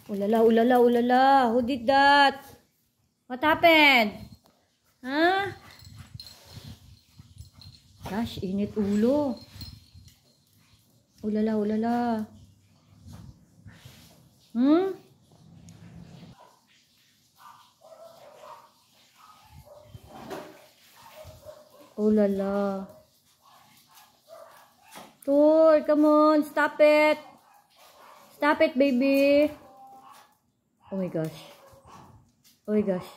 Ulala, ulala, ulala. Who did that? What happened? Huh? Gosh, init ulo. Ulala, ulala. Ulala. Tur, come on. Stop it. Stop it, baby. Oh my gosh. Oh my gosh.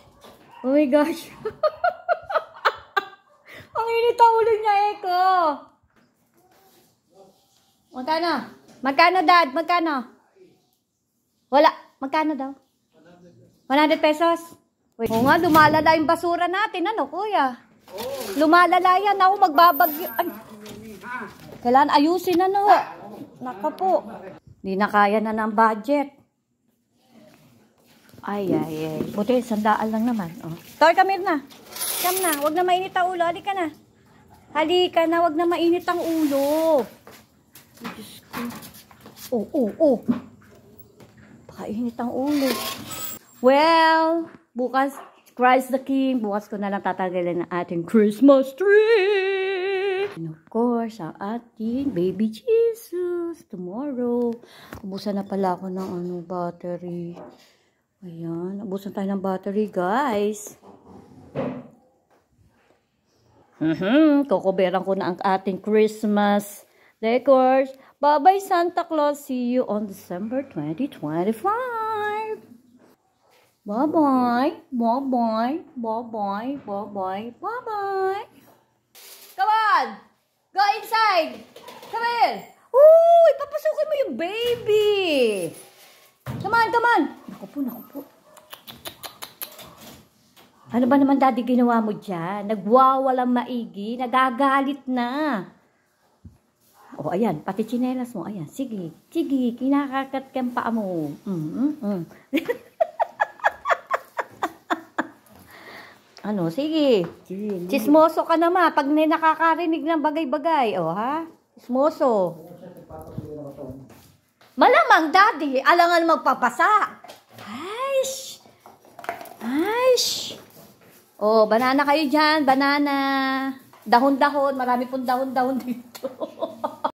Oh my gosh. Ang init ang ulo niya, Eko. Magkano? Magkano, Dad? Magkano? Wala. Magkano daw? 100 pesos? Wait. Oo nga, lumalala yung basura natin. Ano, kuya? Lumalala yan. Ako magbabagyo. Ay. Kailangan ayusin, ano. Naka po. Hindi na kaya na ng budget. Ay, ay, ay. Buti, 100 lang naman. Oh. Tor, come na. Come na. Huwag na mainit ang ulo. Halika na. Halika na. Huwag na mainit ang ulo. Oh, oh, oh. Pakainit ang ulo. Well, bukas, Christ the King. Bukas ko na lang tatagalin ang ating Christmas tree. And of course, ang ating baby Jesus. Tomorrow. Ubusan na pala ako ng battery. Ayan. Ubusan tayo ng battery, guys. Kukuberan ko na ang ating Christmas decors. Bye-bye, Santa Claus. See you on December 2025. Bye-bye. Bye-bye. Bye-bye. Bye-bye. Bye-bye. Come on. Go inside. Come in. Uy, papasukin mo yung baby. Come on, come on. Naku po, naku po. Ano ba naman, Daddy, ginawa mo dyan? Nagwawalang maigi. Nagagalit na. O, ayan. Pati tsinelas mo. Ayan. Sige. Sige. Kinakakat kang paa mo. Ano? Sige. Chismoso ka naman. Pag nakakarinig ng bagay-bagay. O, ha? Chismoso. Malamang, Daddy. Alangan magpapasa. Aish. Aish. Oh, banana kayo dyan. Banana. Dahon-dahon. Marami pong dahon-dahon dito.